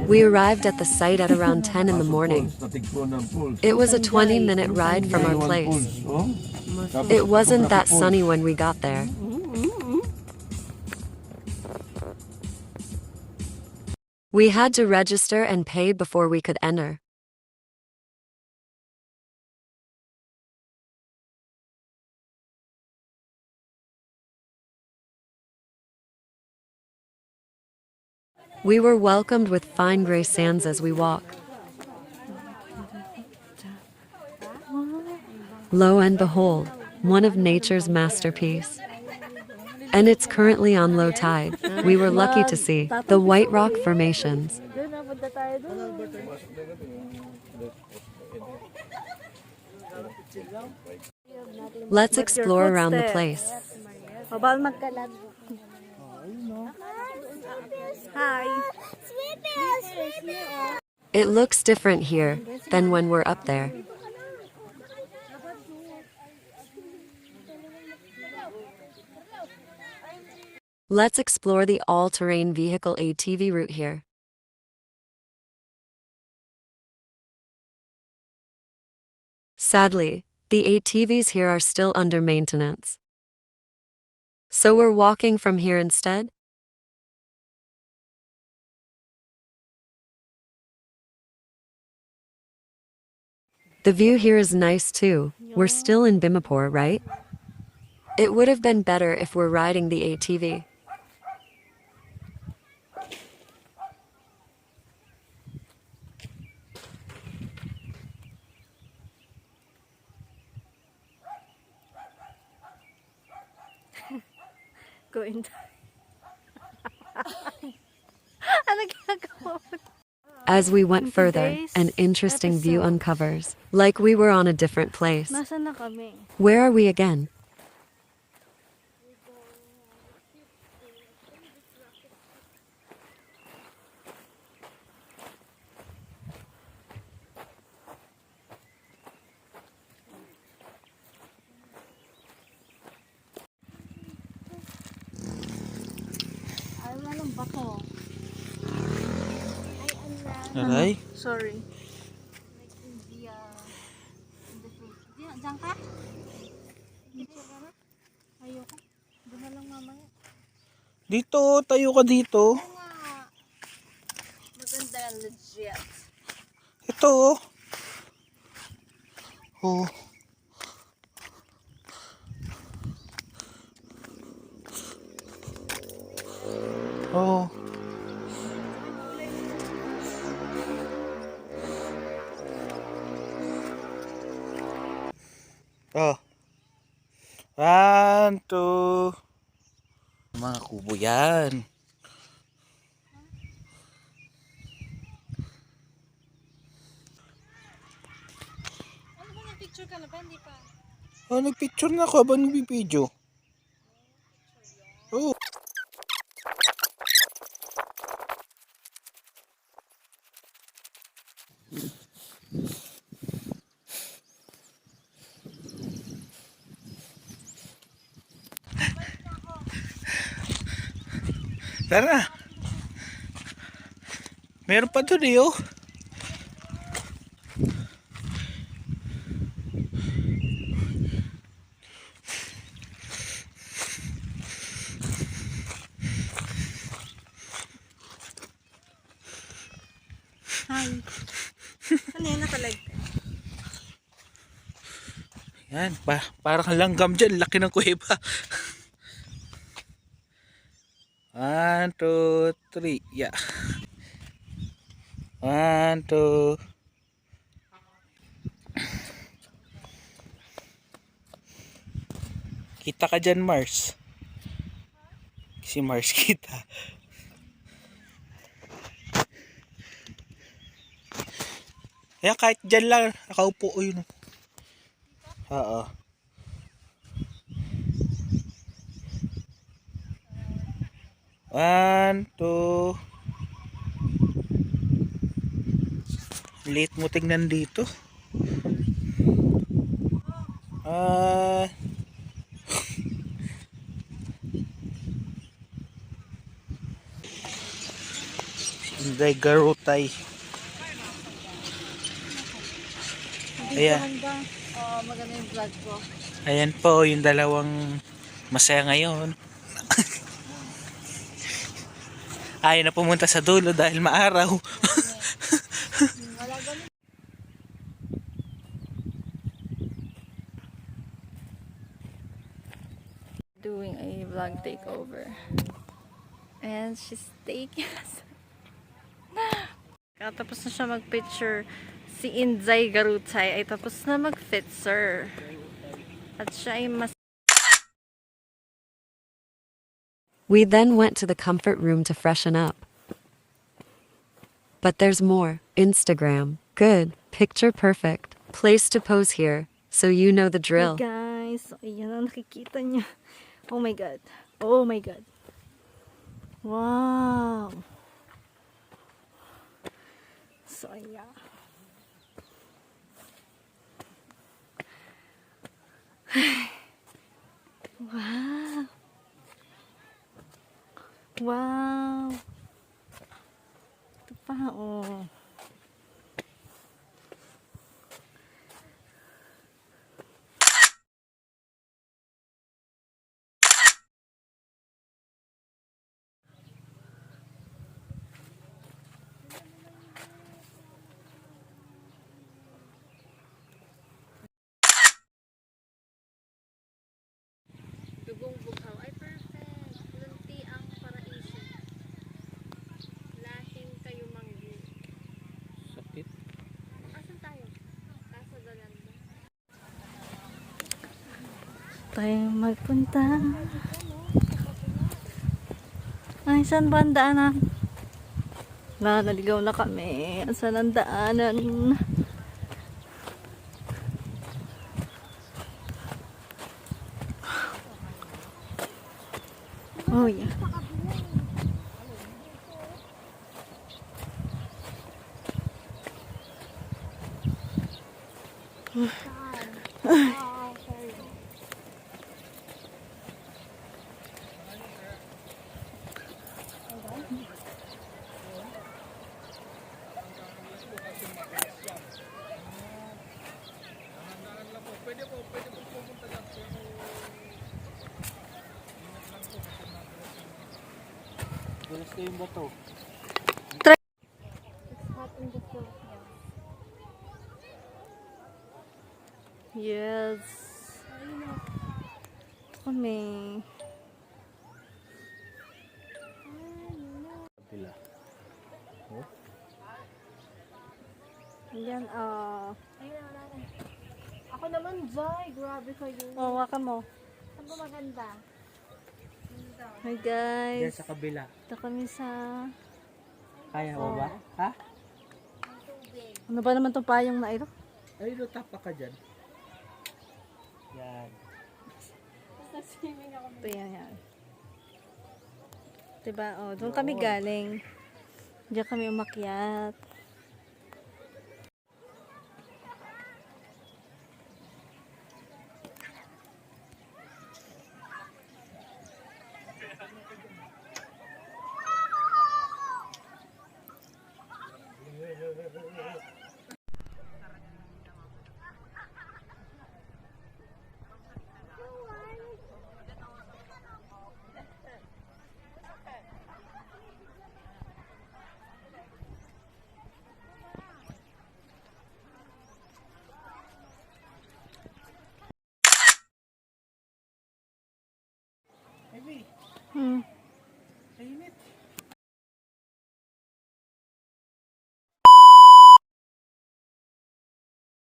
We arrived at the site at around 10 in the morning. It was a 20-minute ride from our place. It wasn't that sunny when we got there. We had to register and pay before we could enter. We were welcomed with fine gray sands as we walk. Lo and behold, one of nature's masterpiece. And it's currently on low tide. We were lucky to see the white rock formations. Let's explore around the place. It looks different here than when we're up there. Let's explore the all-terrain vehicle ATV route here. Sadly, the ATVs here are still under maintenance. So we're walking from here instead. The view here is nice too. We're still in Bimmapor, right? It would have been better if we're riding the ATV. As we went further, an interesting view uncovers, like we were on a different place. Where are we again? Aray? Sorry. Dito, tayo ka dito. Maganda yan, legit. Ito oh. Oh. Oh. Oh. 1, 2. Mga kubo yan. Ano ba nag-picture ka na ba? Hindi pa. Oh, nagpicture na ako habang nagbibideo. Oh. Tara. Meron pa doon eh oh. Hi. Ano yan nakalag? Yan, parang langgam dyan. Laki ng kuweba. 1, 2, 3. Yeah. 1, 2. Kita ka dyan, Mars. Si Mars kita. Kaya kahit dyan lang, nakaupo o yun. Oo. One, two. Late mo tingnan dito. Inday Garutay. Ayan. Maganda. Oo, maganda yung vlog ko. Ayan po yung dalawang masaya ngayon. Ayaw na pumunta sa dulo dahil maaraw. Wala ganun. Doing a vlog takeover. And she's taking us. Tapos na siya mag-picture. Si Inday Garutay ay tapos na mag-fitzer. At siya ay mas... We then went to the comfort room to freshen up. But there's more. Instagram. Good. Picture perfect. Place to pose here, so you know the drill. Hey guys, so ayan ang nakikita niya. Oh my god. Oh my god. Wow. So yeah. Wow. Wow. Ito pa, oh. Dugong bughaw. Ay, perfect. Lunti ang paraiso. Lahing kayo manggi. Sakit. Asan tayo? Casa Dolanda. Tayo magpunta. Ay, saan ba ang daanan? Naligaw na kami. Saan ang daanan? Oh, yeah. Dulas ko yung bato. Yes. Kami. Kabila. Oh. Yan, Ako naman, Joy. Grabe kayo. oh, waka mo. Saan ba maganda? Hi Diyan guys. sa kabila. Ito kami sa... Kaya mo ba? Ha? Ano ba naman itong payong na ito? Ay, tapa ka dyan. Yan. Ito yan. Diba? Oh, doon kami galing. Diyan kami umakyat. Hmm.